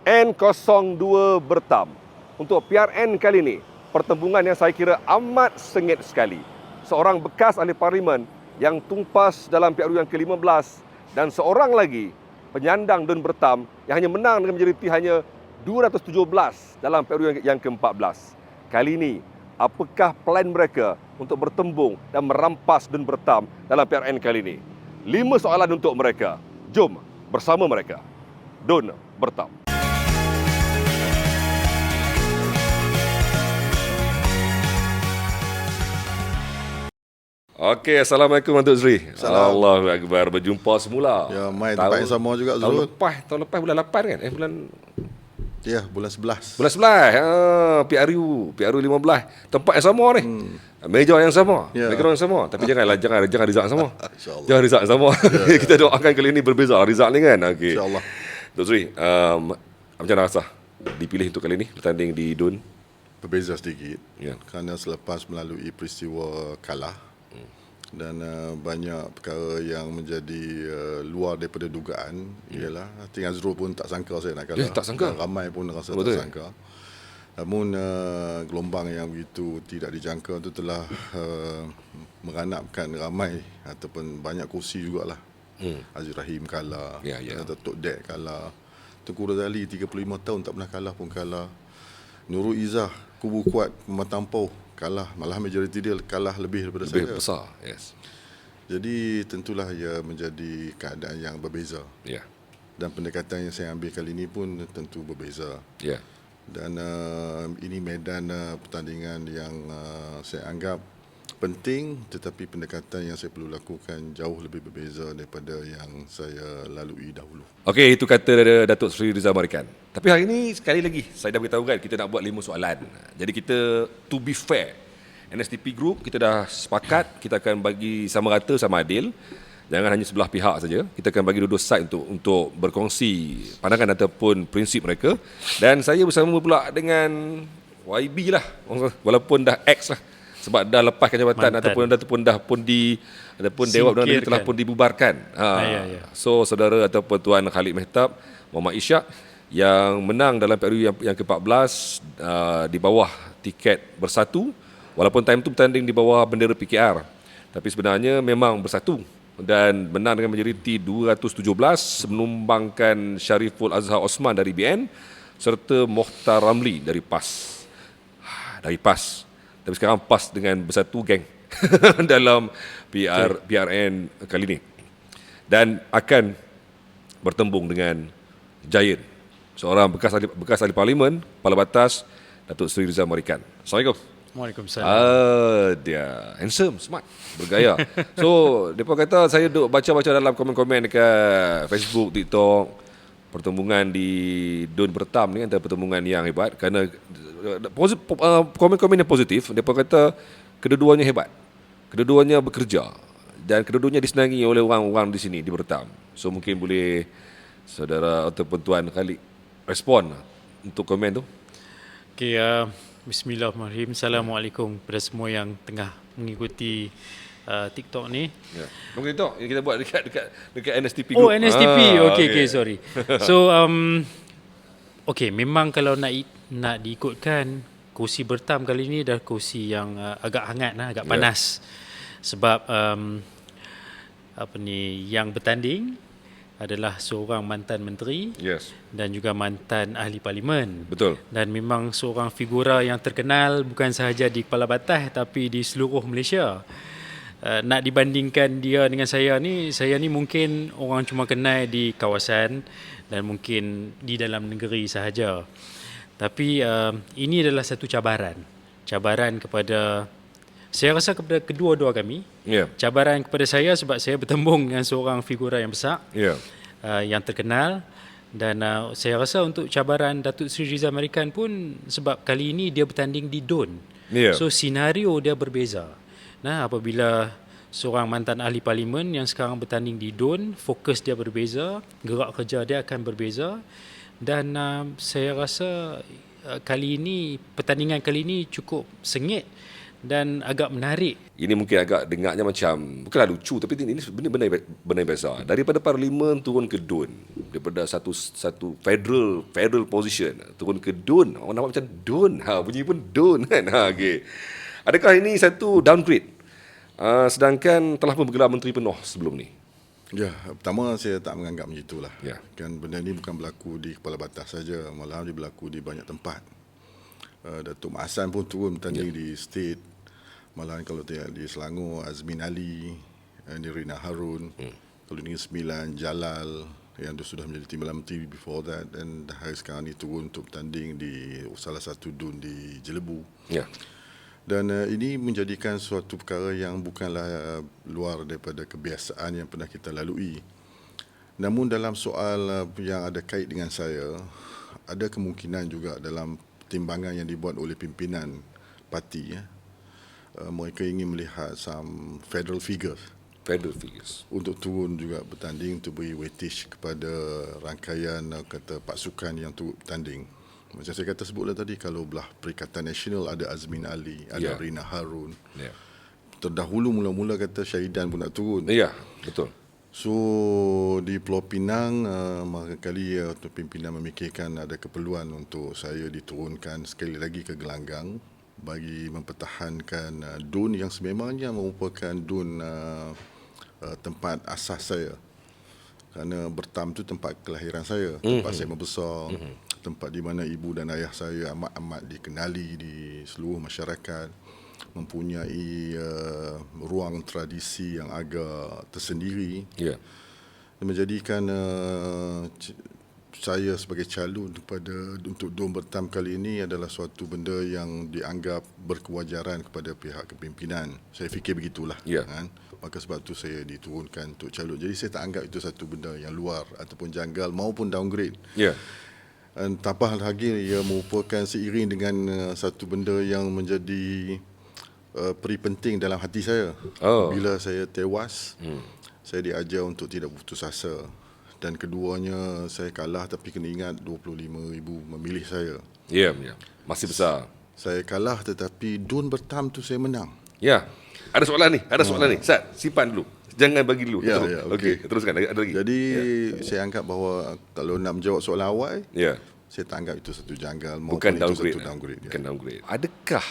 N02 Bertam. Untuk PRN kali ini, pertembungan yang saya kira amat sengit sekali. Seorang bekas ahli parlimen yang tumpas dalam PRU yang ke-15 dan seorang lagi penyandang Dun Bertam yang hanya menang dengan majoriti hanya 217 dalam PRU yang ke-14. Kali ini, apakah plan mereka untuk bertembung dan merampas Dun Bertam dalam PRN kali ini? 5 soalan untuk mereka. Jom bersama mereka. Dun Bertam. Okey, Assalamualaikum Datuk Seri. Allahu Akbar, berjumpa semula. Ya, mai tempat yang sama juga Zul. Tahun lepas bulan 8 kan? Bulan 11. Bulan 11. PRU 15. Tempat yang sama ni. Meja yang sama, background yang sama. Tapi jangan result yang sama. Jangan result yang sama. Kita doakan kali ini berbeza result ni kan. Okey. InsyaAllah. Datuk Seri, macam mana rasa dipilih untuk kali ini bertanding di DUN? Berbeza sedikit. Ya. Kerana selepas melalui peristiwa kalah dan banyak perkara yang menjadi luar daripada dugaan. Ialah Ting Azrul pun tak sangka saya nak kalah. Tak sangka. Dan ramai pun rasa Betul. tak sangka. Namun gelombang yang begitu tidak dijangka itu telah meranapkan ramai ataupun banyak kursi jugalah. Aziz Rahim kalah, Datuk Dek kalah, Tengku Razali 35 tahun tak pernah kalah pun kalah, Nurul Izzah kubu kuat Matampau kalah, malah majoriti dia kalah lebih daripada saya. Lebih besar, yes. Jadi tentulah ia menjadi keadaan yang berbeza. Ya. Dan pendekatan yang saya ambil kali ini pun tentu berbeza. Ya. Dan ini medan pertandingan yang saya anggap penting, tetapi pendekatan yang saya perlu lakukan jauh lebih berbeza daripada yang saya lalui dahulu. Okey, itu kata Datuk Seri Rizal Marikan. Tapi hari ini sekali lagi saya dah beritahu kan kita nak buat 5 soalan. Jadi kita to be fair, NSTP Group kita dah sepakat kita akan bagi sama rata sama adil. Jangan hanya sebelah pihak saja. Kita akan bagi dua side untuk berkongsi pandangan ataupun prinsip mereka. Dan saya bersama pula dengan YB lah. Walaupun dah X lah. Sebab dah lepaskan jabatan ataupun Dewan Perdana telah pun dibubarkan. So saudara ataupun Tuan Khalid Mehtab, Muhammad Ishak yang menang dalam PRU yang ke-14 di bawah tiket bersatu, walaupun time tu bertanding di bawah bendera PKR. Tapi sebenarnya memang bersatu dan menang dengan majoriti 217 menumbangkan Syariful Azhar Osman dari BN serta Mokhtar Ramli dari PAS. Tapi sekarang PAS dengan bersatu geng dalam PRN kali ini. Dan akan bertembung dengan Giant, seorang bekas ahli parlimen, kepala batas, Datuk Seri Rizal Marikan. Assalamualaikum. Waalaikumsalam. Dia handsome, smart, bergaya. So, mereka kata saya duk baca-baca dalam komen-komen dekat Facebook, TikTok, pertembungan di DUN Bertam ni antara pertembungan yang hebat kerana komen-komen yang positif. Mereka kata kedua-duanya hebat, kedua-duanya bekerja dan kedua-duanya disenangi oleh orang-orang di sini di Bertam. So mungkin boleh saudara ataupun Tuan Khalid respon untuk komen tu. Okay, Bismillahirrahmanirrahim. Assalamualaikum kepada semua yang tengah mengikuti TikTok ni. Ya. Mungkin TikTok yang kita buat dekat NSTP Group. Group. Oh, NSTP. Okay, sorry. So, okay, memang kalau nak diikutkan, kursi Bertam kali ni dah kursi yang agak hangat lah, agak panas. Sebab yang bertanding adalah seorang mantan menteri, dan juga mantan ahli parlimen. Betul. Dan memang seorang figura yang terkenal bukan sahaja di Kepala Batas tapi di seluruh Malaysia. Nak dibandingkan dia dengan saya ni mungkin orang cuma kenal di kawasan dan mungkin di dalam negeri sahaja. Tapi ini adalah satu cabaran kepada, saya rasa kepada kedua-dua kami. Cabaran kepada saya sebab saya bertembung dengan seorang figura yang besar, yang terkenal. Dan saya rasa untuk cabaran Datuk Seri Rizal Marikan pun sebab kali ini dia bertanding di DUN. So senario dia berbeza. Nah, apabila seorang mantan ahli parlimen yang sekarang bertanding di DUN, fokus dia berbeza, gerak kerja dia akan berbeza. Dan saya rasa pertandingan kali ini cukup sengit dan agak menarik. Ini mungkin agak dengarnya macam bukanlah lucu, tapi ini sebenarnya benda yang biasa. Daripada parlimen turun ke DUN, daripada satu federal position turun ke DUN, orang nampak macam DUN, bunyi pun DUN kan. Okay. Adakah ini satu downgrade? Sedangkan telah pun bergelar menteri penuh sebelum ni. Ya, pertama saya tak menganggap macam itulah. Ya. Kan benda ni bukan berlaku di Kepala Batas saja, malah dia berlaku di banyak tempat. Datuk Mak Hassan pun turun bertanding di state. Malah kalau di Selangor, Azmin Ali, Nirina Harun, kalau Negeri Sembilan, Jalal, yang dia sudah menjadi timbalan menteri before that, dan hari sekarang ni turun untuk bertanding di salah satu DUN di Jelebu. Ya. Dan ini menjadikan suatu perkara yang bukanlah luar daripada kebiasaan yang pernah kita lalui. Namun dalam soal yang ada kait dengan saya, ada kemungkinan juga dalam timbangan yang dibuat oleh pimpinan parti, mereka ingin melihat some federal figures untuk turun juga bertanding, untuk beri weightage kepada rangkaian kata pasukan yang turut bertanding. Macam saya kata sebutlah tadi, kalau belah Perikatan Nasional ada Azmin Ali, ada Rina Harun. Terdahulu mula-mula kata Syahidan pun nak turun. Ya, betul. So di Pulau Pinang, kali pimpinan memikirkan ada keperluan untuk saya diturunkan sekali lagi ke gelanggang bagi mempertahankan DUN yang sememangnya merupakan DUN tempat asas saya. Kerana Bertam tu tempat kelahiran saya, tempat saya membesar, tempat di mana ibu dan ayah saya amat-amat dikenali di seluruh masyarakat, mempunyai ruang tradisi yang agak tersendiri. Menjadikan saya sebagai calon untuk DUN Bertam kali ini adalah suatu benda yang dianggap berkewajaran kepada pihak kepimpinan. Saya fikir begitulah. Kan? Maka sebab itu saya diturunkan untuk calon. Jadi saya tak anggap itu satu benda yang luar ataupun janggal maupun downgrade. Tambah lagi ia merupakan seiring dengan satu benda yang menjadi peri penting dalam hati saya. Bila saya tewas, saya diajar untuk tidak putus asa. Dan keduanya saya kalah, tapi kena ingat 25,000 memilih saya. Masih besar. Saya kalah tetapi DUN Bertam tu saya menang. Ada soalan ni. Sat, simpan dulu. Jangan bagi dulu. Okey, teruskan. Ada lagi. Jadi saya anggap bahawa kalau nak menjawab soalan awal, saya tak anggap itu satu janggal. Bukan downgrade. Bukan downgrade. Adakah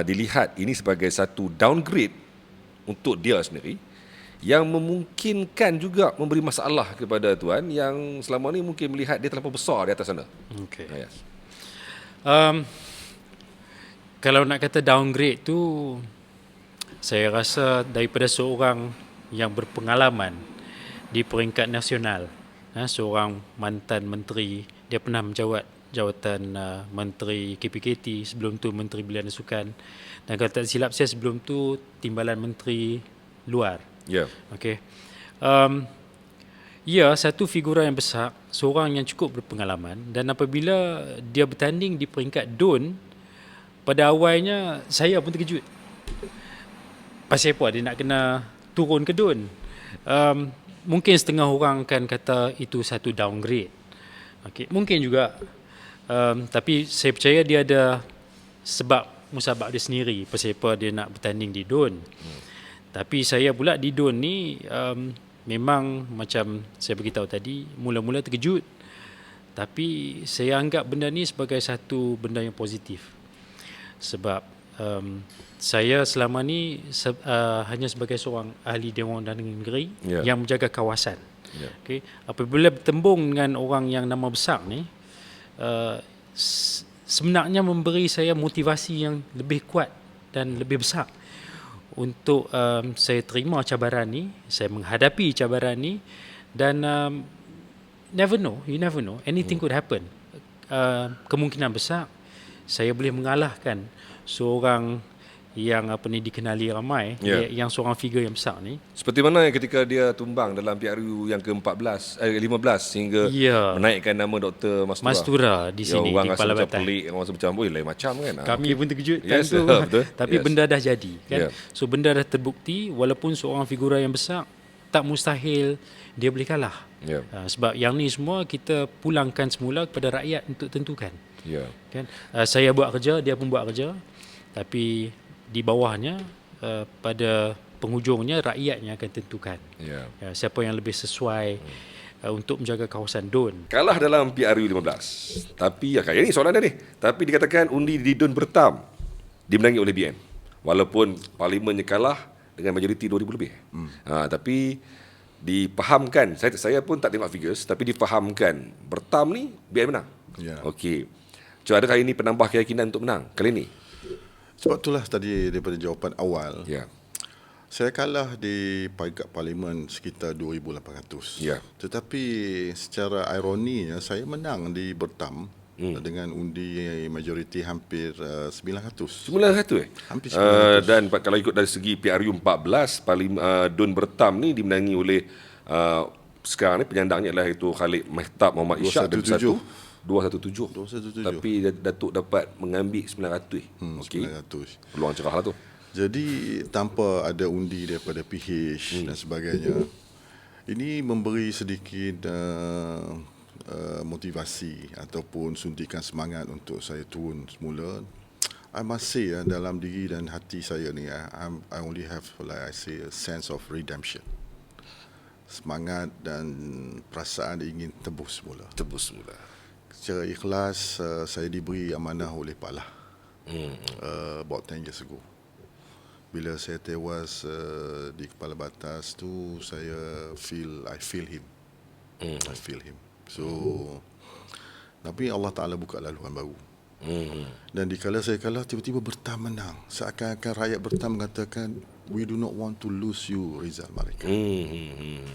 dilihat ini sebagai satu downgrade untuk dia sendiri yang memungkinkan juga memberi masalah kepada tuan yang selama ni mungkin melihat dia terlalu besar di atas sana? Kalau nak kata downgrade tu, saya rasa daripada seorang yang berpengalaman di peringkat nasional, seorang mantan menteri, dia pernah menjawat jawatan Menteri KPKT, sebelum tu Menteri Belia dan Sukan, dan kalau tak silap saya sebelum tu Timbalan Menteri Luar. Satu figura yang besar, seorang yang cukup berpengalaman, dan apabila dia bertanding di peringkat DUN, pada awalnya saya pun terkejut. Pasal apa dia nak kena turun ke DUN? Mungkin setengah orang akan kata itu satu downgrade. Mungkin juga. Tapi saya percaya dia ada sebab musabab dia sendiri pasal apa dia nak bertanding di DUN. Tapi saya pula di DUN ni memang macam saya beritahu tadi, mula-mula terkejut. Tapi saya anggap benda ni sebagai satu benda yang positif. Sebab saya selama ni hanya sebagai seorang ahli Dewan Undangan Negeri yang menjaga kawasan. Apabila bertembung dengan orang yang nama besar ni, sebenarnya memberi saya motivasi yang lebih kuat dan lebih besar untuk saya terima cabaran ni, saya menghadapi cabaran ni, dan you never know, anything could happen. Kemungkinan besar saya boleh mengalahkan seorang yang dikenali ramai, yang seorang figure yang besar ni. Seperti mana ketika dia tumbang dalam PRU yang ke-15 hingga menaikkan nama Dr. Mastura di sini, orang di Kepala Batas. Pelik, orang rasa macam lain macam kan. Kami pun terkejut tu. Tapi benda dah jadi kan. So benda dah terbukti, walaupun seorang figura yang besar, tak mustahil dia boleh kalah. Sebab yang ni semua kita pulangkan semula kepada rakyat untuk tentukan. Kan? Saya buat kerja, dia pun buat kerja. Tapi di bawahnya pada penghujungnya rakyat yang akan tentukan siapa yang lebih sesuai untuk menjaga kawasan DUN. Kalah dalam PRU 15. Tapi ini soalan dia ni. Tapi dikatakan undi di DUN Bertam dimenangi oleh BN. Walaupun parlimennya kalah dengan majoriti 2,000 lebih. Tapi difahamkan, saya pun tak tengok figures, tapi difahamkan Bertam ni BN menang. Okey. So adakah ini penambah keyakinan untuk menang kali ini? Sebab itulah tadi daripada jawapan awal. Saya kalah di peringkat parlimen sekitar 2,800. Tetapi secara ironinya saya menang di Bertam dengan undi majoriti hampir 900. 900 Hampir 900. Dan kalau ikut dari segi PRU 14, DUN Bertam ni dimenangi oleh sekarang ni penyandangnya adalah itu Khalid Mehtab Muhammad Ishak 217. Tapi Datuk dapat mengambil 900. Okey. 900. Peluang cerah lah tu. Jadi tanpa ada undi daripada PH dan sebagainya, ini memberi sedikit motivasi ataupun suntikan semangat untuk saya turun semula. I must say dalam diri dan hati saya ni, I only have, like I say, a sense of redemption. Semangat dan perasaan ingin tebus semula. Secara ikhlas, saya diberi amanah oleh Pak Lah about 10 years ago. Bila saya tewas di Kepala Batas tu, I feel him. So tapi Allah Ta'ala buka laluan baru. Dan dikala saya kalah, tiba-tiba Bertam menang. Seakan-akan rakyat Bertam mengatakan, we do not want to lose you, Rizal Marikan.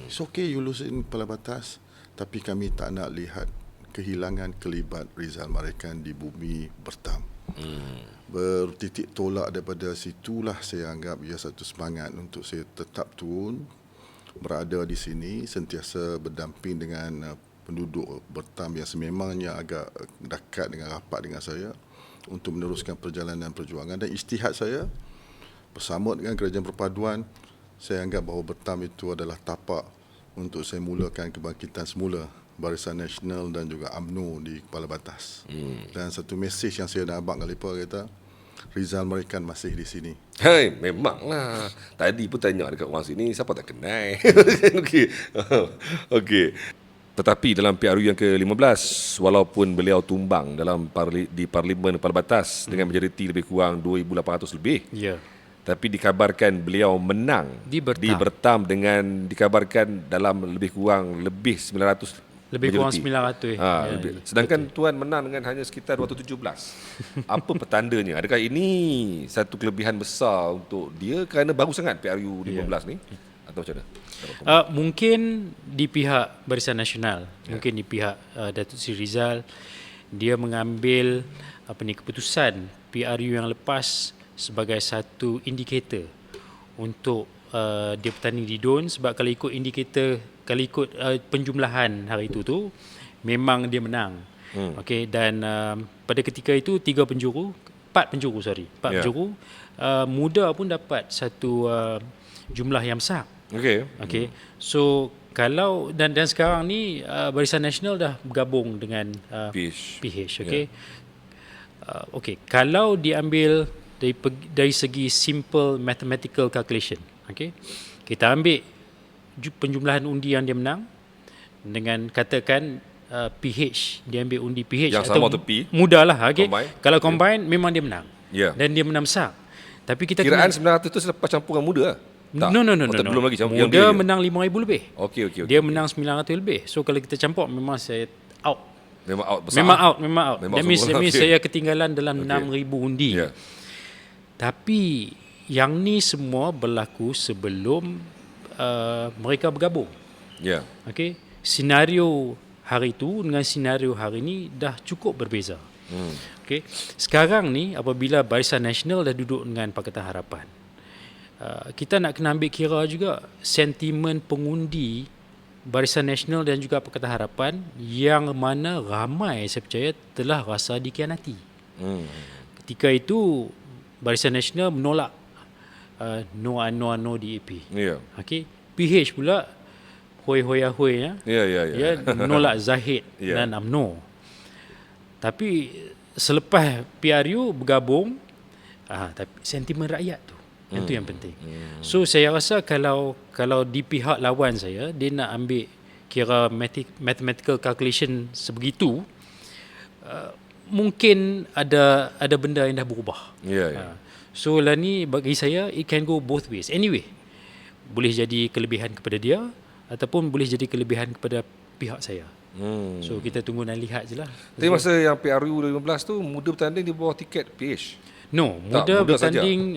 It's okay you lose in Kepala Batas, tapi kami tak nak lihat kehilangan kelibat Rizal Marikan di bumi Bertam. Bertitik tolak daripada situlah saya anggap ia satu semangat untuk saya tetap turun, berada di sini, sentiasa berdamping dengan penduduk Bertam yang sememangnya agak dekat dengan rapat dengan saya untuk meneruskan perjalanan perjuangan. Dan ijtihad saya bersama dengan Kerajaan Perpaduan, saya anggap bahawa Bertam itu adalah tapak untuk saya mulakan kebangkitan semula Barisan Nasional dan juga UMNO di Kepala Batas. Dan satu mesej yang saya nak abang kali apa kata, Rizal Marikan masih di sini. Memanglah. Tadi pun tanya dekat orang sini, siapa tak kenal. Okey. Tetapi dalam PRU yang ke-15, walaupun beliau tumbang di Parlimen Kepala Batas dengan majoriti lebih kurang 2,800 lebih. Tapi dikabarkan beliau menang di Bertam dengan dikabarkan dalam lebih kurang 900 lebih kurang 900. Sedangkan tuan menang dengan hanya sekitar 217. Apa petandanya? Adakah ini satu kelebihan besar untuk dia kerana baru sangat PRU 15 ni? Atau macam mana? Mungkin di pihak Barisan Nasional, mungkin di pihak Datuk Seri Rizal, dia mengambil keputusan PRU yang lepas sebagai satu indikator untuk dia bertanding di DUN. Sebab kalau ikut indikator, kalau ikut penjumlahan hari itu memang dia menang. Okey, dan pada ketika itu 4 penjuru muda pun dapat satu jumlah yang besar. Okey. So kalau dan sekarang ni Barisan Nasional dah bergabung dengan PH. Okey. Okey, kalau diambil dari segi simple mathematical calculation, okey, kita ambil penjumlahan undi yang dia menang dengan katakan PH, dia ambil undi PH yang sama atau P mudahlah, okey. Kalau combine memang dia menang. Dan dia menang besar. Tapi kita kiraan 900 tu selepas campuran muda lah. No. Belum lagi muda dia menang 5,000 lebih. Okey. Dia menang 900 lebih. So kalau kita campur memang saya out. Memang out besar. Memang out. That means saya ketinggalan dalam 6,000 undi. Tapi yang ni semua berlaku sebelum mereka bergabung. Okey. Senario hari itu dengan senario hari ini dah cukup berbeza. Okey. Sekarang ni apabila Barisan Nasional dah duduk dengan Pakatan Harapan, kita nak kena ambil kira juga sentimen pengundi Barisan Nasional dan juga Pakatan Harapan yang mana ramai saya percaya telah rasa dikhianati. Ketika itu Barisan Nasional menolak no DAP. Okey. PH pula hoi ya menolak Zahid dan UMNO. Tapi selepas PRU bergabung, Tapi sentimen rakyat tu yang tu yang penting. So saya rasa kalau di pihak lawan saya dia nak ambil kira mathematical calculation sebegitu, mungkin ada benda yang dah berubah. So lah ni bagi saya it can go both ways. Anyway, boleh jadi kelebihan kepada dia ataupun boleh jadi kelebihan kepada pihak saya. So kita tunggu dan lihat je lah. Tapi masa yang PRU 15 tu muda bertanding di bawah tiket PH. No, muda bertanding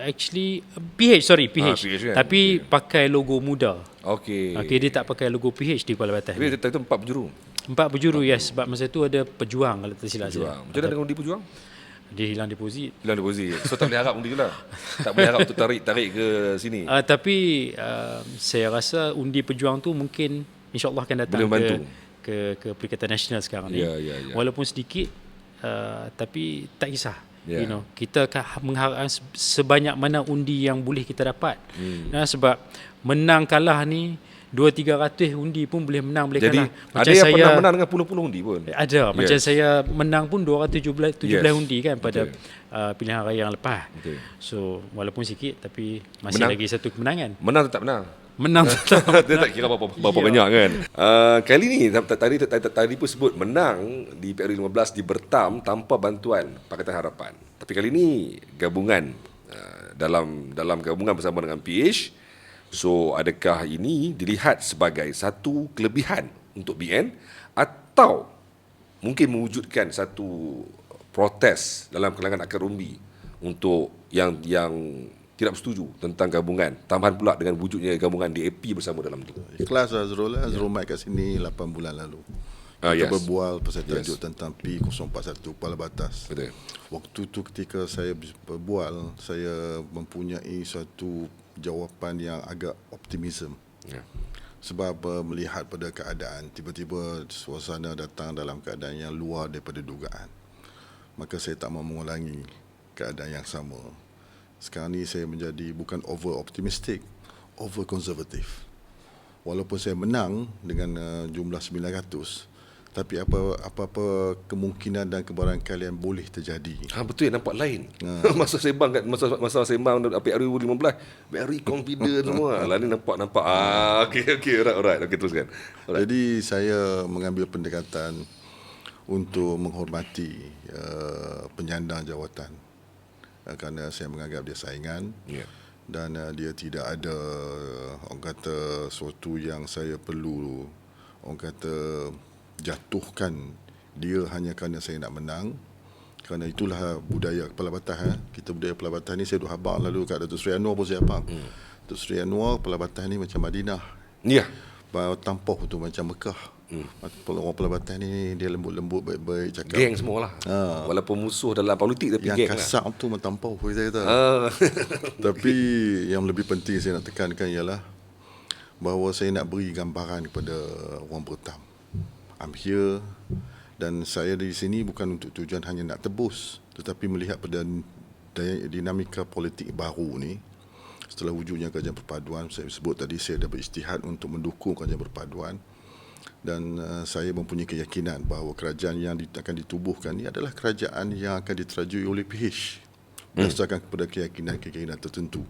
actually PH. PH kan? Tapi pakai logo muda. Okey. Dia tak pakai logo PH di Kuala Batas. Tapi itu 4 penjuru. 4 penjuru, yes. Sebab masa tu ada pejuang kalau tak silap saya. Macam mana dengan undi pejuang? Dia hilang deposit. So tak boleh harap undi tu lah. Tak boleh harap untuk tarik ke sini. Tapi saya rasa undi pejuang tu mungkin insya-Allah akan datang ke Perikatan Nasional sekarang ni. Walaupun sedikit tapi tak kisah. You know, kita akan mengharapkan sebanyak mana undi yang boleh kita dapat. Sebab menang kalah ni 200-300 undi pun boleh menang boleh kalah. Macam ada yang saya pernah menang dengan puluh-puluh undi pun. Ada. Macam saya menang pun 217 undi kan pada pilihan raya yang lepas. So walaupun sikit tapi masih menang. Lagi satu kemenangan. Menang tetap menang. Dia tak kira berapa banyak kan. Kali ni tadi pun sebut menang di PRU 15 di Bertam tanpa bantuan Pakatan Harapan. Tapi kali ni gabungan dalam gabungan bersama dengan PH. So adakah ini dilihat sebagai satu kelebihan untuk BN atau mungkin mewujudkan satu protes dalam kalangan akar umbi untuk yang tidak bersetuju tentang gabungan, tambahan pula dengan wujudnya gabungan DAP bersama dalam itu. Ikhlas Azrul mai kat sini 8 bulan lalu. Kita berbual pasal tajuk tentang P041 Kuala Batas. Betul. Waktu tu ketika saya berbual, saya mempunyai satu jawapan yang agak optimism. Sebab melihat pada keadaan, tiba-tiba suasana datang dalam keadaan yang luar daripada dugaan. Maka saya tak mahu mengulangi keadaan yang sama. Sekarang ni saya menjadi bukan over optimistic, over konservatif. Walaupun saya menang dengan jumlah 900, tapi apa-apa kemungkinan dan kebarangkalian boleh terjadi. Betul, nampak lain. Masa sembang kat masa sembang PRU 15, very confident semua. Lah ni nampak. Okey, alright. Okey, teruskan. Jadi saya mengambil pendekatan untuk menghormati penyandang jawatan. Kerana saya menganggap dia saingan dan dia tidak ada orang kata sesuatu yang saya perlu orang kata jatuhkan dia hanya kerana saya nak menang. Kerana itulah budaya Kepala Batas. Kita budaya Kepala Batas ni saya duk habaq lalu kat Datuk Seri Anwar pun saya habaq. Datuk Seri Anwar Kepala Batas ni macam Madinah. Tampoh tu macam Mekah. Orang Kepala Batas ni dia lembut-lembut, baik-baik, cakap geng semualah. Walaupun musuh dalam politik tapi yang geng kasar lah. Tu tampau saya kata. Tapi yang lebih penting saya nak tekankan ialah bahawa saya nak beri gambaran kepada orang Bertam. I'm here dan saya di sini bukan untuk tujuan hanya nak tebus, tetapi melihat pada dinamika politik baru ni. Setelah wujudnya Kerajaan Perpaduan, saya sebut tadi saya dah berijtihad untuk mendukung Kerajaan Perpaduan. Dan saya mempunyai keyakinan bahawa kerajaan yang akan ditubuhkan ini adalah kerajaan yang akan diterajui oleh PH berdasarkan kepada keyakinan tertentu.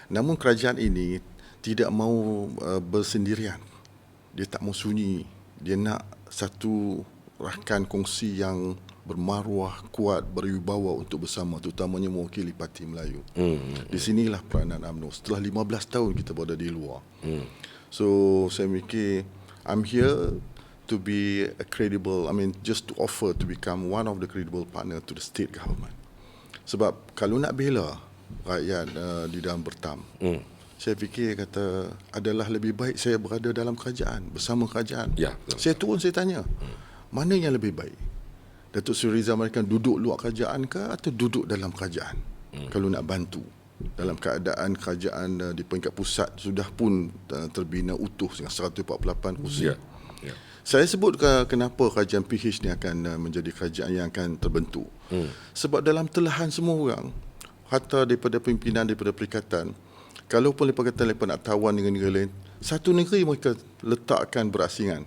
Namun kerajaan ini tidak mahu bersendirian. Dia tak mahu sunyi. Dia nak satu rakan kongsi yang bermaruah, kuat, berwibawa untuk bersama, terutamanya mewakili Parti Melayu. Di sinilah peranan UMNO. Setelah 15 tahun kita berada di luar. So saya mikir I'm here to be a credible, just to offer to become one of the credible partner to the state government. Sebab kalau nak bela rakyat di dalam Bertam, saya fikir kata adalah lebih baik saya berada dalam kerajaan, bersama kerajaan. Saya turun, saya tanya, mana yang lebih baik? Datuk Seri Rizal Marikan duduk luar kerajaan ke atau duduk dalam kerajaan? Kalau nak bantu. Dalam keadaan kerajaan di peringkat pusat sudah pun terbina utuh dengan 148 kursi. Saya sebut kenapa kerajaan PH ni akan menjadi kerajaan yang akan terbentuk. Sebab dalam telahan semua orang, hatta daripada pimpinan daripada perikatan, kalaupun perikatan mereka nak tawan dengan negara lain, satu negeri mereka letakkan berasingan.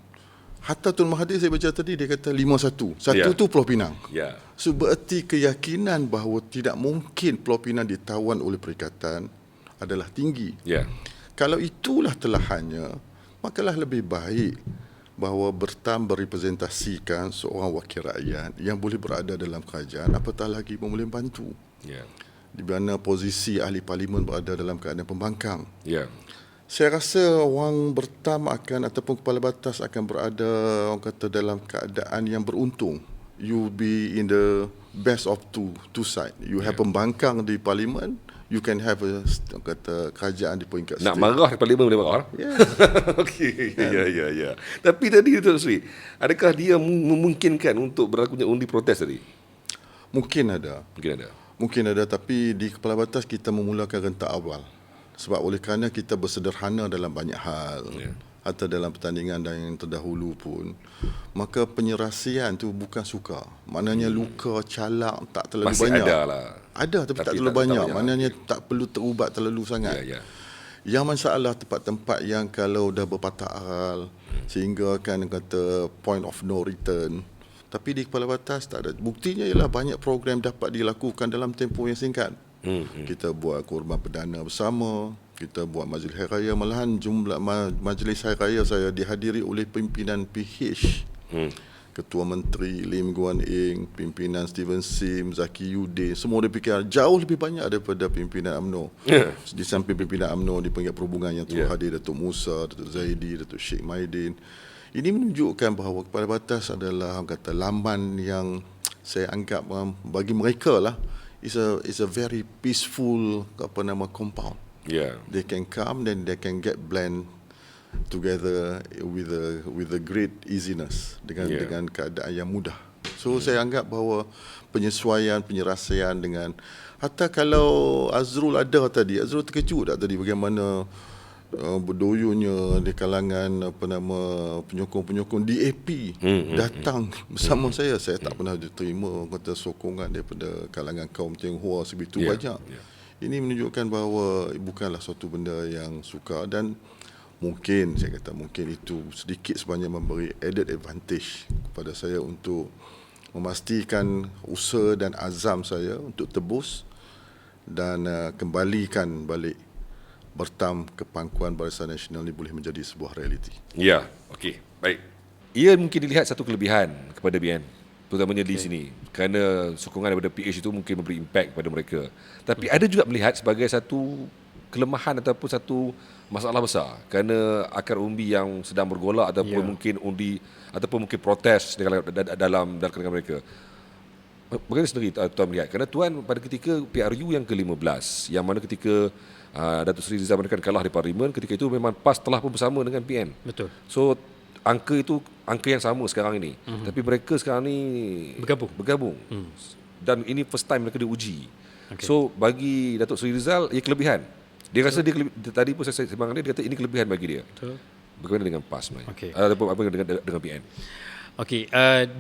Hatta Tun Mahathir saya baca tadi dia kata 5-1. Satu Ya. tu Pulau Pinang. Ya. So bererti keyakinan bahawa tidak mungkin Pulau Pinang ditawan oleh perikatan adalah tinggi. Ya. Kalau itulah telahannya, makalah lebih baik bahawa Bertam merepresentasikan seorang wakil rakyat yang boleh berada dalam kerajaan, apatah lagi boleh membantu. Ya. Di mana posisi ahli parlimen berada dalam keadaan pembangkang. Ya. Saya rasa orang Bertam ataupun kepala batas akan berada, orang kata, dalam keadaan yang beruntung. You be in the best of two side. You have pembangkang di parlimen, you can have orang kata kerajaan di peringkat Nak state. marah parlimen boleh marah. Yeah. Okey. Ya. Tapi tadi Datuk Seri, adakah dia memungkinkan untuk berlakunya undi protes tadi? Mungkin ada. Mungkin ada, tapi di kepala batas kita memulakan rentak awal. Sebab oleh kerana kita bersederhana dalam banyak hal, atau dalam pertandingan dan yang terdahulu pun, maka penyerasian tu bukan suka. Maknanya luka, calak tak terlalu Masih banyak. ada lah. Ada, tapi tak terlalu banyak. Maknanya tak perlu terubat terlalu sangat. Ya. Yang masalah tempat-tempat yang kalau dah berpatah aral, sehingga kan kata point of no return. Tapi di kepala batas tak ada. Buktinya ialah banyak program dapat dilakukan dalam tempoh yang singkat. Kita buat kurban perdana bersama, kita buat majlis hari raya, malahan jumlah majlis hari raya saya dihadiri oleh pimpinan PH, Ketua Menteri Lim Guan Eng, pimpinan Steven Sim, Zaki Yudin, semua dia fikir jauh lebih banyak daripada pimpinan UMNO. Di samping pimpinan UMNO di peringkat perhubungan yang turut hadir, Datuk Musa, Datuk Zaidi, Datuk Sheikh Maidin. Ini menunjukkan bahawa kepala batas adalah kata laman yang saya anggap bagi mereka lah is a very peaceful compound. They can come, then they can get blend together with a great easiness dengan keadaan yang mudah. So saya anggap bahawa penyesuaian, penyelesaian dengan, hatta kalau Azrul ada tadi, Azrul terkejut tak tadi bagaimana berduyunya di kalangan penyokong-penyokong DAP datang bersama saya. Saya tak pernah diterima kata sokongan daripada kalangan kaum Tionghoa sebegitu banyak. Ini menunjukkan bahawa bukanlah suatu benda yang sukar, dan mungkin saya kata mungkin itu sedikit sebanyak memberi added advantage kepada saya untuk memastikan usaha dan azam saya untuk tebus dan kembalikan balik Bertam ke pangkuan Barisan Nasional ini boleh menjadi sebuah realiti. Ya, okey. Baik. Ia mungkin dilihat satu kelebihan kepada BN, terutamanya di sini. Kerana sokongan daripada PH itu mungkin memberi impak kepada mereka. Tapi ada juga melihat sebagai satu kelemahan ataupun satu masalah besar. Kerana akar umbi yang sedang bergolak ataupun mungkin undi ataupun mungkin protes dalam kalangan mereka. Bagaimana sendiri Tuan melihat? Kerana Tuan pada ketika PRU yang ke-15, yang mana ketika Datuk Seri Rizal Madikan kalah di Parlimen, ketika itu memang PAS telah pun bersama dengan PN. Betul. So angka itu angka yang sama sekarang ini. Tapi mereka sekarang ni bergabung. Dan ini first time mereka diuji. So bagi Datuk Seri Rizal ia kelebihan. Dia rasa dia tadi pun saya sembang dia kata ini kelebihan bagi dia. Betul. Bagaimana dengan PAS sebenarnya? Ataupun apa dengan PN? Okey,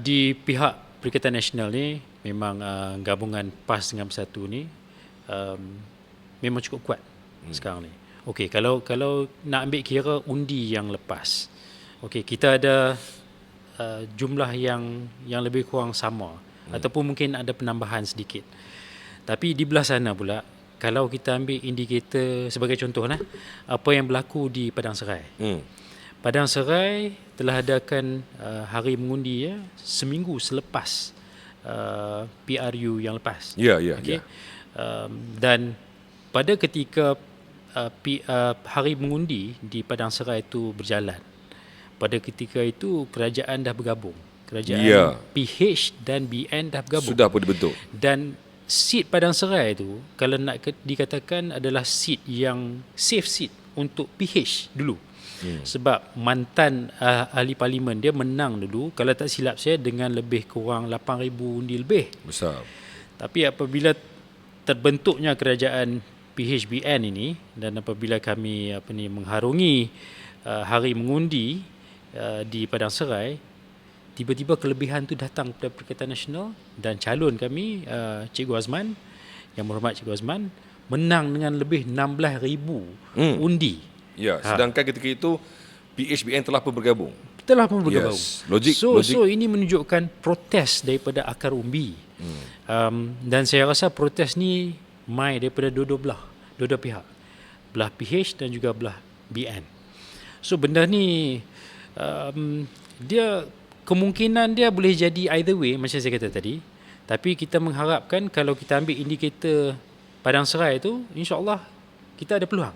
di pihak Perikatan Nasional ni memang gabungan PAS dengan Bersatu ni memang cukup kuat sekarang ni. Okey, kalau nak ambil kira undi yang lepas, okey, kita ada jumlah yang lebih kurang sama ataupun mungkin ada penambahan sedikit. Tapi di belah sana pula, kalau kita ambil indikator sebagai contoh apa yang berlaku di Padang Serai. Padang Serai telah adakan hari mengundi seminggu selepas PRU yang lepas. Okay? Dan pada ketika hari mengundi di Padang Serai itu berjalan, pada ketika itu kerajaan dah bergabung. Kerajaan PH dan BN dah bergabung. Sudah pun dibentuk. Dan seat Padang Serai itu kalau nak dikatakan adalah seat yang safe seat untuk PH dulu. Sebab mantan ahli parlimen dia menang dulu, kalau tak silap saya, dengan lebih kurang 8,000 undi lebih. Besar. Tapi apabila terbentuknya kerajaan PHBN ini, dan apabila kami mengharungi hari mengundi di Padang Serai, tiba-tiba kelebihan tu datang kepada Perikatan Nasional dan calon kami Cikgu Azman, Yang Berhormat Cikgu Azman, menang dengan lebih 16,000 undi. Ya, sedangkan ketika itu PHBN telah pun bergabung. telah pun bergabung. Yes. Logik. So ini menunjukkan protes daripada akar umbi. Dan saya rasa protes ni mai daripada dua-dua pihak. Belah PH dan juga belah BN. So benda ni dia kemungkinan dia boleh jadi either way macam saya kata tadi. Tapi kita mengharapkan kalau kita ambil indikator Padang Serai tu, insya-Allah kita ada peluang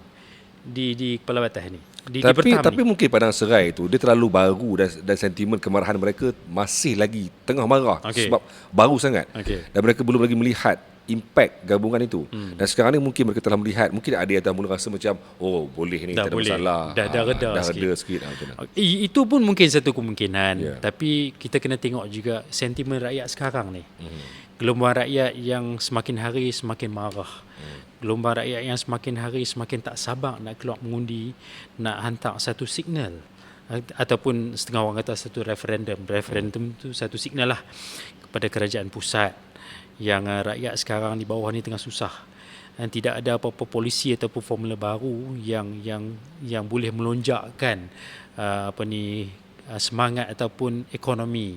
di Kepala Batas ni. Tapi mungkin Padang Serai tu dia terlalu baru dan sentimen kemarahan mereka masih lagi tengah marah sebab baru sangat. Dan mereka belum lagi melihat impact gabungan itu. Dan sekarang ni mungkin mereka telah melihat, mungkin ada yang dah mula rasa macam boleh ni, tak ada masalah. Dah reda sikit. Itu pun mungkin satu kemungkinan. Tapi kita kena tengok juga sentimen rakyat sekarang ni. Gelombang rakyat yang semakin hari semakin marah. Gelombang rakyat yang semakin hari semakin tak sabar nak keluar mengundi, nak hantar satu signal ataupun setengah orang kata satu referendum tu satu signal lah kepada kerajaan pusat yang rakyat sekarang di bawah ni tengah susah dan tidak ada apa-apa polisi ataupun formula baru yang boleh melonjakkan semangat ataupun ekonomi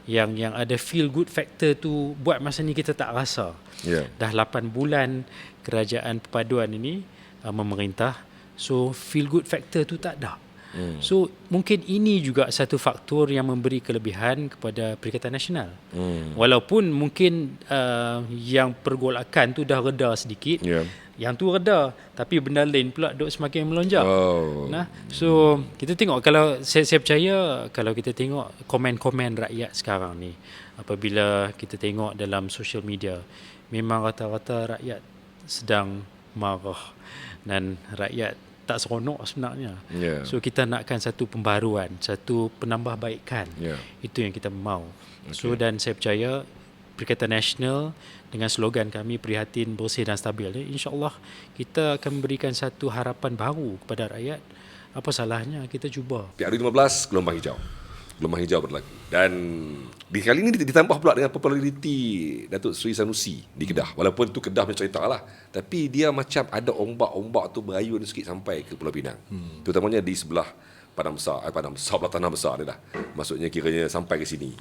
yang ada feel good factor tu buat masa ni kita tak rasa. Dah 8 bulan kerajaan perpaduan ini memerintah, so feel good factor tu tak ada. So mungkin ini juga satu faktor yang memberi kelebihan kepada Perikatan Nasional. Walaupun mungkin yang pergolakan tu dah reda sedikit, yang tu reda, tapi benda lain pula duk semakin melonjak. So kita tengok, kalau saya percaya kalau kita tengok komen-komen rakyat sekarang ni, apabila kita tengok dalam social media, memang rata-rata rakyat sedang marah dan rakyat tak seronok sebenarnya. So kita nakkan satu pembaruan, satu penambahbaikan. Itu yang kita mahu. So dan saya percaya Perikatan Nasional dengan slogan kami prihatin, bersih dan stabil ni, insya-Allah kita akan memberikan satu harapan baru kepada rakyat. Apa salahnya kita cuba. PRU15 gelombang hijau. Gelombang hijau berlaku. Dan di kali ini ditambah pula dengan populariti Datuk Seri Sanusi di Kedah. Walaupun tu Kedah punya cerita lah, tapi dia macam ada ombak-ombak tu berayun sikit sampai ke Pulau Pinang. Terutamanya di sebelah Padang Besar, belah Tanah Besar dia dah. Maksudnya kiranya sampai ke sini.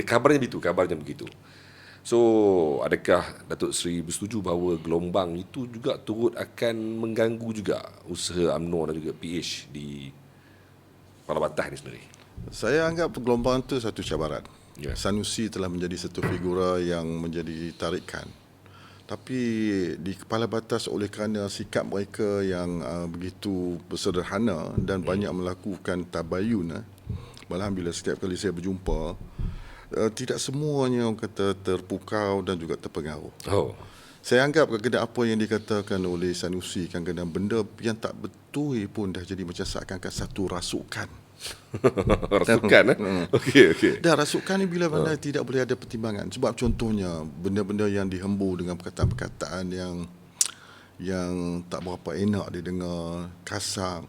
Kabarnya begitu. So, adakah Datuk Seri bersetuju bahawa gelombang itu juga turut akan mengganggu juga usaha UMNO dan juga PH di Kepala Batas ni sendiri? Saya anggap gelombang itu satu cabaran. Sanusi telah menjadi satu figura yang menjadi tarikan. Tapi di Kepala Batas oleh kerana sikap mereka yang begitu sederhana dan banyak melakukan tabayun, malahan bila setiap kali saya berjumpa, tidak semuanya orang kata terpukau dan juga terpengaruh. Saya anggap kadang-kadang apa yang dikatakan oleh Sanusi, kadang-kadang benda yang tak betul pun dah jadi macam seakan-akan satu rasukan. Rasukan Okey. Dah rasukan ni bila mana tidak boleh ada pertimbangan. Sebab contohnya benda-benda yang dihembur dengan perkataan-perkataan yang tak berapa enak didengar, kasar.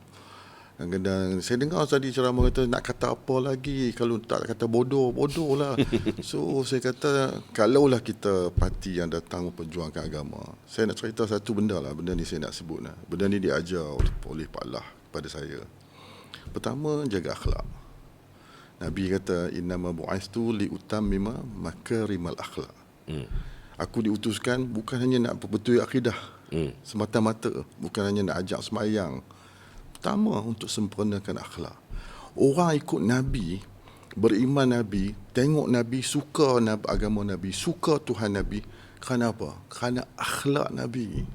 Kadang-kadang saya dengar tadi ceramah kata nak kata apa lagi, kalau tak kata bodoh lah. So saya kata kalaulah kita parti yang datang memperjuangkan agama, saya nak cerita satu benda lah, benda ni saya nak sebut lah. Benda ni diajar oleh Pak Allah kepada saya. Pertama, jaga akhlak. Nabi kata innama bu'istu liutammima makarimal akhlak. Aku diutuskan bukan hanya nak perbetul akidah semata-mata, bukan hanya nak ajak sembahyang. Pertama, untuk sempurnakan akhlak. Orang ikut Nabi, beriman Nabi, tengok Nabi, suka agama Nabi, suka Tuhan Nabi. Kerana apa? Kerana akhlak Nabi.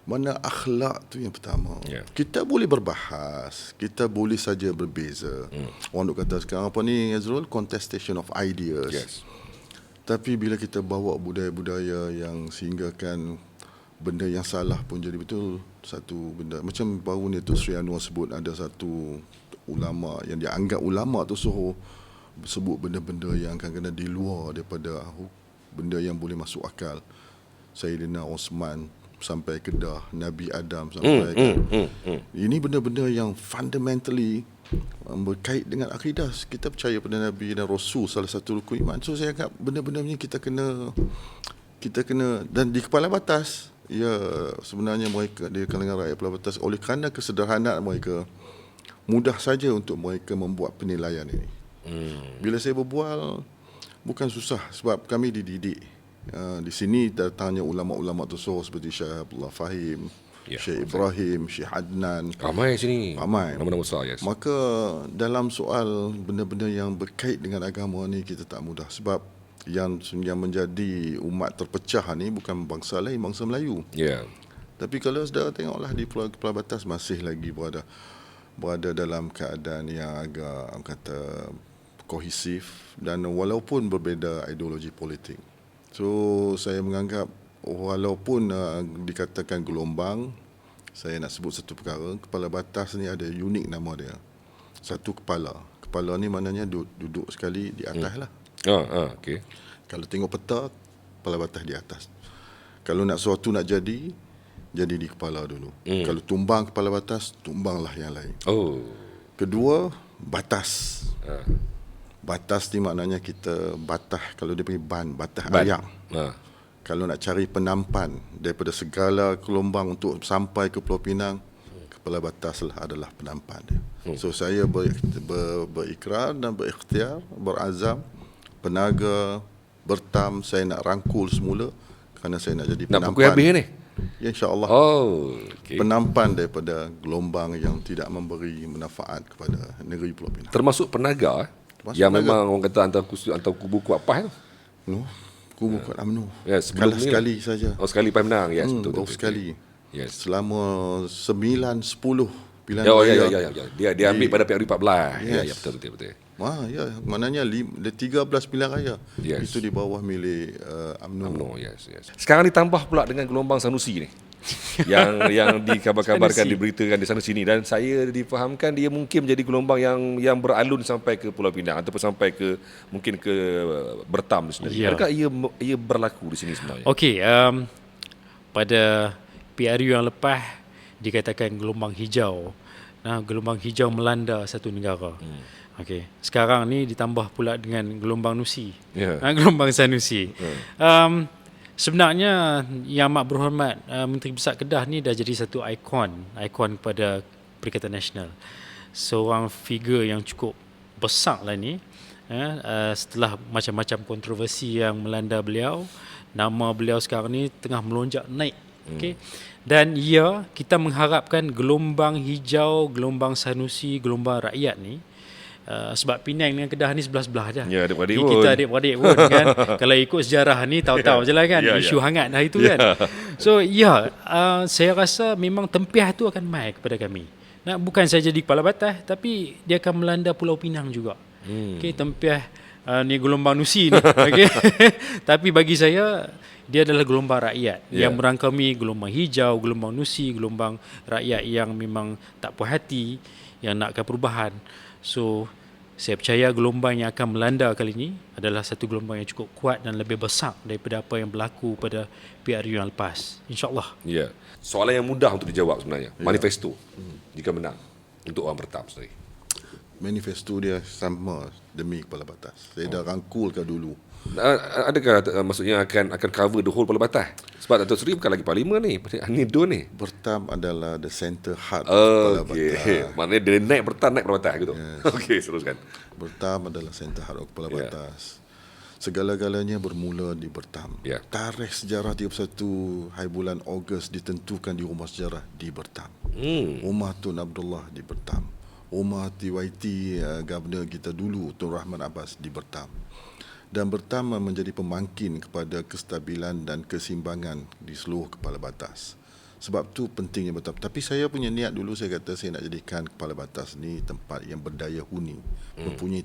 Mana akhlak tu yang pertama. Kita boleh berbahas, kita boleh saja berbeza. Orang duk kata sekarang apa ni, Azrul, contestation of ideas. Tapi bila kita bawa budaya-budaya yang sehinggakan benda yang salah pun jadi betul, satu benda macam baru ni tu Sri Anwar sebut ada satu ulama yang dia anggap ulama tu suruh sebut benda-benda yang kadang-kadang di luar daripada benda yang boleh masuk akal. Sayyidina Osman sampai Kedah, Nabi Adam sampai ini benda-benda yang fundamentally berkait dengan akidah. Kita percaya pada Nabi dan Rasul salah satu rukun iman. So saya anggap benda-benda ni kita kena dan di Kepala Batas, ya sebenarnya mereka di kalangan rakyat Kepala Batas oleh kerana kesederhanaan mereka, mudah saja untuk mereka membuat penilaian ini. Bila saya berbual, bukan susah sebab kami dididik. Di sini datangnya ulama-ulama besar seperti Syekh Abdullah Fahim, Syekh Ibrahim, Syekh Adnan. Ramai sini. Ramai. Nama-nama besar, yes. Maka dalam soal benda-benda yang berkait dengan agama ni kita tak mudah sebab yang menjadi umat terpecah ni bukan bangsa lain, bangsa Melayu. Ya. Tapi kalau saudara tengoklah di Pulau Batas masih lagi berada dalam keadaan yang agak kata kohesif dan walaupun berbeza ideologi politik. So saya menganggap walaupun dikatakan gelombang, saya nak sebut satu perkara, Kepala Batas ni ada unik nama dia. Satu kepala. Kepala ni maknanya duduk sekali di atas lah. Okey. Kalau tengok peta, Kepala Batas di atas. Kalau nak sesuatu nak jadi di kepala dulu. Kalau tumbang Kepala Batas, tumbanglah yang lain. Kedua, batas. Batas ni maknanya kita batah, kalau dia panggil batah ayam. Kalau nak cari penampan daripada segala gelombang untuk sampai ke Pulau Pinang, Kepala Batas lah adalah penampan dia. So saya berikrar dan berikhtiar, berazam, penaga, bertam, saya nak rangkul semula kerana saya nak jadi penampan. Nak pukul habis ni? Ya, insya-Allah. Okay. Penampan daripada gelombang yang tidak memberi manfaat kepada negeri Pulau Pinang. Termasuk penaga yang memang orang kata antara kubu kuat PAS tu. No, kubu kuat UMNO. Ya, sebelum kalah sekali saja. Sekali PAS menang. Yes, betul. Sekali. Yes. Selama 9, 10 pilihan raya. Dia ambil pada PRU 14. Yes. Ya, betul. Maknanya 13 pilihan raya. Yes. Itu di bawah milik UMNO. Yes. Sekarang ditambah pula dengan gelombang Sanusi ni. yang dikabar-kabarkan, diberitakan di sana sini, dan saya difahamkan dia mungkin menjadi gelombang yang beralun sampai ke Pulau Pinang ataupun sampai ke mungkin ke Bertam sendiri. Adakah ia berlaku di sini sebenarnya? Okey, pada PRU yang lepas dikatakan gelombang hijau. Gelombang hijau melanda satu negara. Okey, sekarang ni ditambah pula dengan gelombang Nusi. Gelombang Sanusi. Sebenarnya Yang Amat Berhormat Menteri Besar Kedah ni dah jadi satu ikon kepada Perikatan Nasional. Seorang figure yang cukup besar lah ni. Setelah macam-macam kontroversi yang melanda beliau, nama beliau sekarang ni tengah melonjak naik. Okay. Dan kita mengharapkan gelombang hijau, gelombang Sanusi, gelombang rakyat ni, sebab Penang dengan Kedah ni sebelah-sebelah dah. Ya, adik-beradik kita adik-beradik pun kan. Kalau ikut sejarah ni tahu-tahu je lah kan. Isu hangat dah itu kan. So saya rasa memang tempiah tu akan mai kepada kami. Bukan saja di Kepala Batas, tapi dia akan melanda Pulau Pinang juga. Okay, tempiah ni gelombang Nusi ni. Okay. Tapi bagi saya dia adalah gelombang rakyat yang merangkumi gelombang hijau, gelombang Nusi, gelombang rakyat yang memang tak puas hati, yang nakkan perubahan. So saya percaya gelombang yang akan melanda kali ini adalah satu gelombang yang cukup kuat dan lebih besar daripada apa yang berlaku pada PRU yang lepas. InsyaAllah. Ya. Soalan yang mudah untuk dijawab sebenarnya. Manifesto jika menang untuk orang Bertam sendiri. Manifesto dia sama demi Kepala Batas. Saya dah rangkulkan dulu. Adakah maksudnya akan cover the whole Kepala Batas? Sebab Datuk Seri bukan lagi parlimen ni, ni DUN ni. Bertam adalah the center heart Kepala Batas. Maknanya dia naik Bertam, naik Kepala Batas gitu. Yes. Okey, teruskan. Bertam adalah center heart Kepala Batas. Segala-galanya bermula di Bertam. Tarikh sejarah 31 hari bulan Ogos ditentukan di Rumah Sejarah di Bertam. Rumah Tun Abdullah di Bertam. Rumah TYT Governor kita dulu Tun Rahman Abbas di Bertam. Dan Bertam menjadi pemangkin kepada kestabilan dan keseimbangan di seluruh Kepala Batas. Sebab tu pentingnya Bertam. Tapi saya punya niat dulu, saya kata saya nak jadikan Kepala Batas ni tempat yang berdaya huni, mempunyai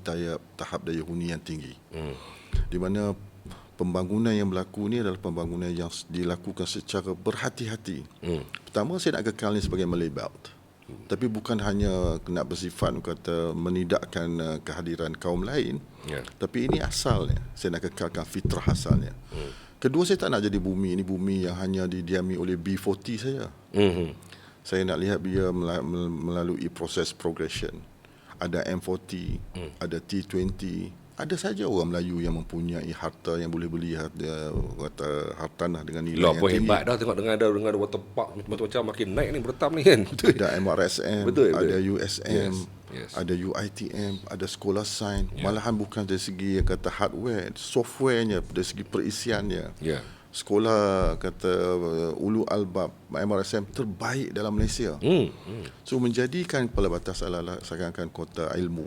tahap daya huni yang tinggi. Di mana pembangunan yang berlaku ni adalah pembangunan yang dilakukan secara berhati-hati. Pertama, saya nak kekal ni sebagai Malay Belt. Tapi bukan hanya nak bersifat kata menidakkan kehadiran kaum lain, tapi ini asalnya. Saya nak kekalkan fitrah asalnya. Kedua, saya tak nak jadi bumi. Ini bumi yang hanya didiami oleh B40 saja. Saya nak lihat dia melalui proses progression. Ada M40, ada T20, ada saja orang Melayu yang mempunyai harta yang boleh beli harta tanah dengan nilai Lah yang apa tinggi. hebat dah tengok dengan water park macam-macam makin naik ni bertam ni kan. Betul. Ada MRSM, Betul. ada USM, Yes. ada UiTM, ada sekolah sains. Malahan bukan dari segi yang kata hardware, softwarenya, dari segi perisiannya. Ya. Sekolah kata Ulu Albab MRSM terbaik dalam Malaysia. So menjadikan Kepala Batas adalah seakan-akan kota ilmu.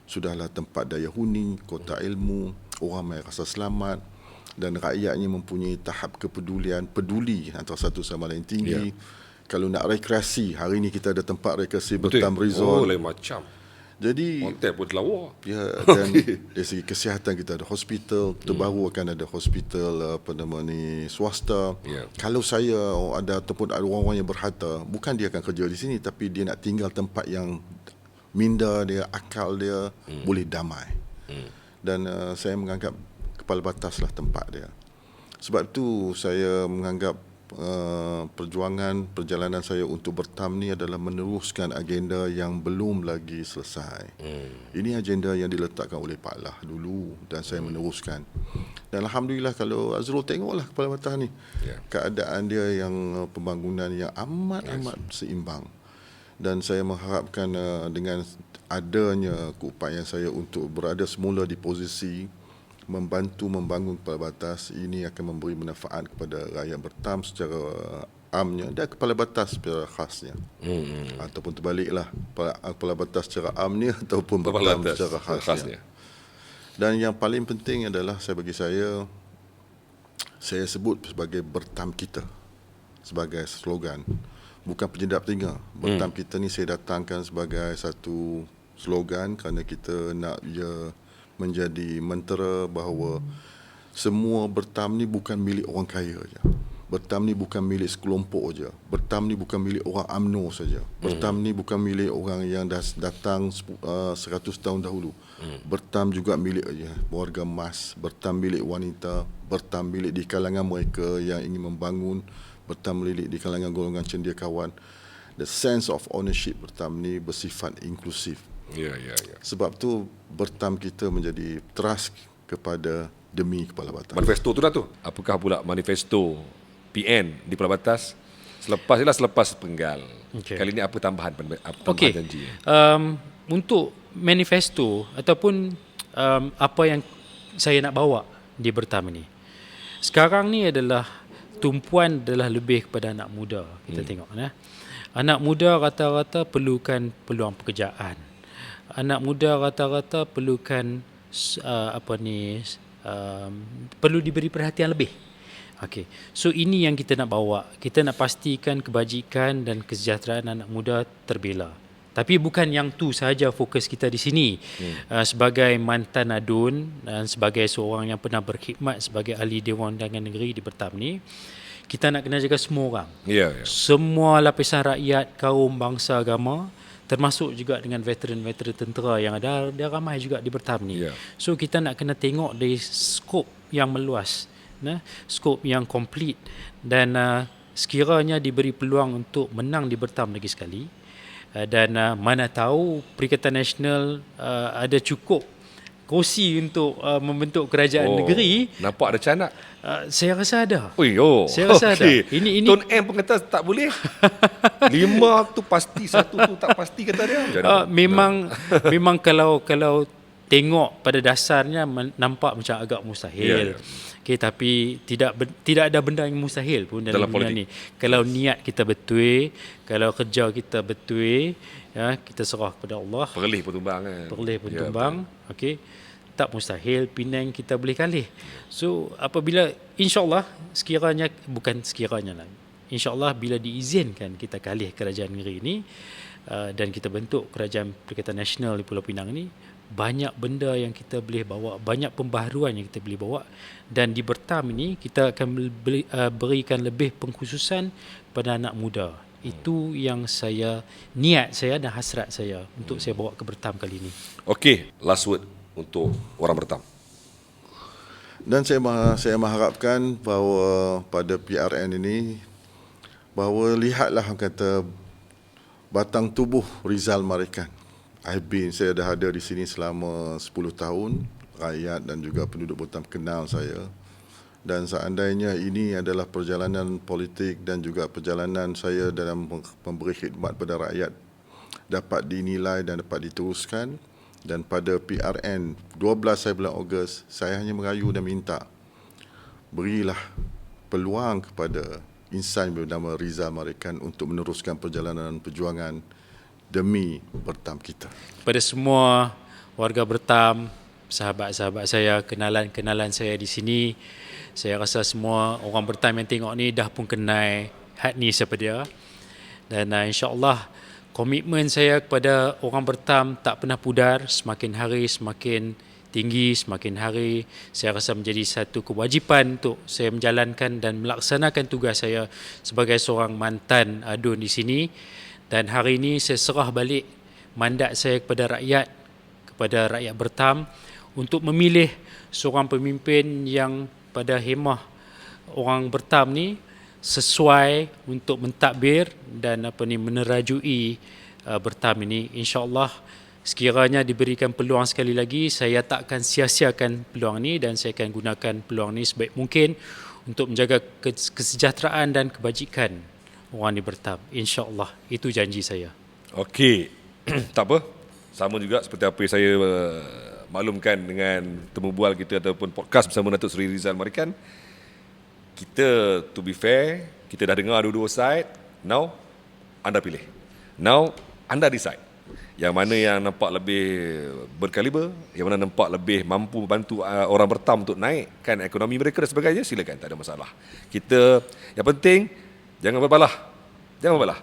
Sudahlah tempat daya huni, kota ilmu, orang yang rasa selamat dan rakyatnya mempunyai tahap kepedulian, peduli antara satu sama lain tinggi. Kalau nak rekreasi, hari ni kita ada tempat rekreasi Bertam Resort. Lain macam. Jadi Hotel pun terlawa. ya, dan dari segi kesihatan kita ada hospital, terbaru akan ada hospital swasta. Kalau saya ada ataupun ada orang-orang yang berharta, bukan dia akan kerja di sini, tapi dia nak tinggal tempat yang minda dia, akal dia boleh damai. Dan saya menganggap Kepala Batas lah tempat dia. Sebab itu saya menganggap perjalanan saya untuk Bertam ni adalah meneruskan agenda yang belum lagi selesai. Ini agenda yang diletakkan oleh Pak Lah dulu dan saya meneruskan. Dan alhamdulillah kalau Azrul tengoklah Kepala Batas ni, keadaan dia yang pembangunan yang amat seimbang. Dan saya mengharapkan dengan adanya keupayaan saya untuk berada semula di posisi membantu membangun Kepala Batas, ini akan memberi manfaat kepada rakyat Bertam secara amnya dan Kepala Batas secara khasnya. Ataupun terbaliklah, Kepala Batas secara amnya ataupun Bertam secara khasnya. Dan yang paling penting adalah bagi saya sebut sebagai Bertam kita sebagai slogan, bukan penyedap telinga. Bertam kita ni saya datangkan sebagai satu slogan kerana kita nak ia menjadi mentera bahawa semua Bertam ni bukan milik orang kaya je. Bertam ni bukan milik sekelompok je. Bertam ni bukan milik orang UMNO saja. Bertam ni bukan milik orang yang dah datang 100 tahun dahulu. Bertam juga milik warga emas, Bertam milik wanita, Bertam milik di kalangan mereka yang ingin membangun, Bertam milik di kalangan golongan cendekiawan. The sense of ownership Bertam ni bersifat inklusif. Ya. Sebab tu Bertam kita menjadi trust kepada demi Kepala Batas. Manifesto tu dah tu. Apakah pula manifesto PN di Kepala Batas selepas penggal? Kali ni apa tambahan janji? Untuk manifesto ataupun apa yang saya nak bawa di Bertam ini. Sekarang ni adalah tumpuan adalah lebih kepada anak muda. Kita tengok anak muda rata-rata perlukan peluang pekerjaan. Anak muda rata-rata perlukan perlu diberi perhatian lebih. Okey. So ini yang kita nak bawa. Kita nak pastikan kebajikan dan kesejahteraan anak muda terbela. Tapi bukan yang tu sahaja fokus kita di sini. Sebagai mantan adun dan sebagai seorang yang pernah berkhidmat sebagai ahli Dewan Undangan Negeri di Bertam ni, kita nak kena jaga semua orang. Semua lapisan rakyat, kaum, bangsa, agama, termasuk juga dengan veteran-veteran tentera yang ada, dia ramai juga di Bertam ni. So kita nak kena tengok dari skop yang meluas, skop yang komplit, dan sekiranya diberi peluang untuk menang di Bertam lagi sekali, dan mana tahu Perikatan Nasional ada cukup kursi untuk membentuk kerajaan negeri. Nampak ada canak. Saya rasa ada. Saya rasa ada. Ini Tun M pun kata tak boleh. 5 tu pasti, 1 tu tak pasti kata dia. Memang kalau tengok pada dasarnya nampak macam agak mustahil. Okay, tapi tidak ada benda yang mustahil pun dalam dunia ni. Kalau niat kita betul, kalau kerja kita betul, kita serah kepada Allah. Perlih pun tumbang kan. Okey. Tak mustahil Penang kita boleh kalih. So apabila insya-Allah insya-Allah bila diizinkan kita kalih kerajaan negeri ini dan kita bentuk kerajaan Perikatan Nasional di Pulau Pinang ini, banyak benda yang kita boleh bawa, banyak pembaharuan yang kita boleh bawa, dan di Bertam ini kita akan berikan lebih pengkhususan pada anak muda. Itu yang niat saya dan hasrat saya untuk saya bawa ke Bertam kali ini. Okey, last word untuk orang Bertam. Dan saya mengharapkan bahawa pada PRN ini, bahawa lihatlah kata batang tubuh Rizal Marikan. Saya dah ada di sini selama 10 tahun. rakyat dan juga penduduk Batam kenal saya. Dan seandainya ini adalah perjalanan politik dan juga perjalanan saya dalam memberi khidmat pada rakyat dapat dinilai dan dapat diteruskan, dan pada PRN 12 bulan Ogos, saya hanya merayu dan minta berilah peluang kepada insan bernama Rizal Marikan untuk meneruskan perjalanan perjuangan demi Bertam kita. Pada semua warga Bertam, sahabat-sahabat saya, kenalan-kenalan saya di sini, saya rasa semua orang Bertam yang tengok ni dah pun kenal hat ni siapa dia. Dan insya-Allah komitmen saya kepada orang Bertam tak pernah pudar, semakin hari semakin tinggi, semakin hari saya rasa menjadi satu kewajipan untuk saya menjalankan dan melaksanakan tugas saya sebagai seorang mantan adun di sini. Dan hari ini saya serah balik mandat saya kepada rakyat Bertam untuk memilih seorang pemimpin yang pada hemah orang Bertam ni sesuai untuk mentadbir dan menerajui Bertam ini. InsyaAllah sekiranya diberikan peluang sekali lagi, saya tak akan sia-siakan peluang ini dan saya akan gunakan peluang ini sebaik mungkin untuk menjaga kesejahteraan dan kebajikan orang di Bertam. InsyaAllah, itu janji saya. Okey, tak apa. Sama juga seperti apa yang saya maklumkan dengan temu bual kita ataupun podcast bersama Datuk Seri Rizal Marikan. Kita, to be fair, kita dah dengar dua-dua side. Now, anda pilih. Now, anda decide. Yang mana yang nampak lebih berkaliber, yang mana nampak lebih mampu membantu orang Bertam untuk naikkan ekonomi mereka dan sebagainya, silakan, tak ada masalah. Kita, yang penting, jangan berbalah. Jangan berbalah.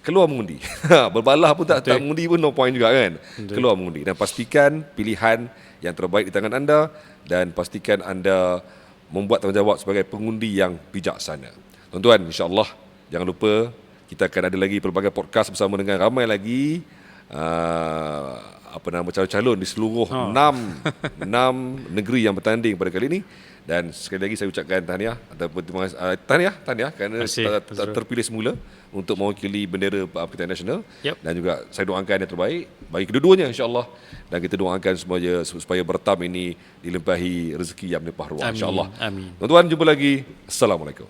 Keluar mengundi. Berbalah pun tak mengundi pun no point juga kan. Keluar mengundi dan pastikan pilihan yang terbaik di tangan anda dan pastikan anda membuat tanggungjawab sebagai pengundi yang bijaksana. Tuan-tuan, insya-Allah jangan lupa kita akan ada lagi pelbagai podcast bersama dengan ramai lagi calon-calon di seluruh 6 negeri yang bertanding pada kali ini. Dan sekali lagi saya ucapkan tahniah ataupun tahniah kerana terpilih semula untuk mewakili bendera Pakatan Nasional. Dan juga saya doakan yang terbaik bagi kedua-duanya insya-Allah, dan kita doakan supaya Bertam ini dilimpahi rezeki yang melimpah ruah insya-Allah. Amin. Tuan-tuan, jumpa lagi. Assalamualaikum.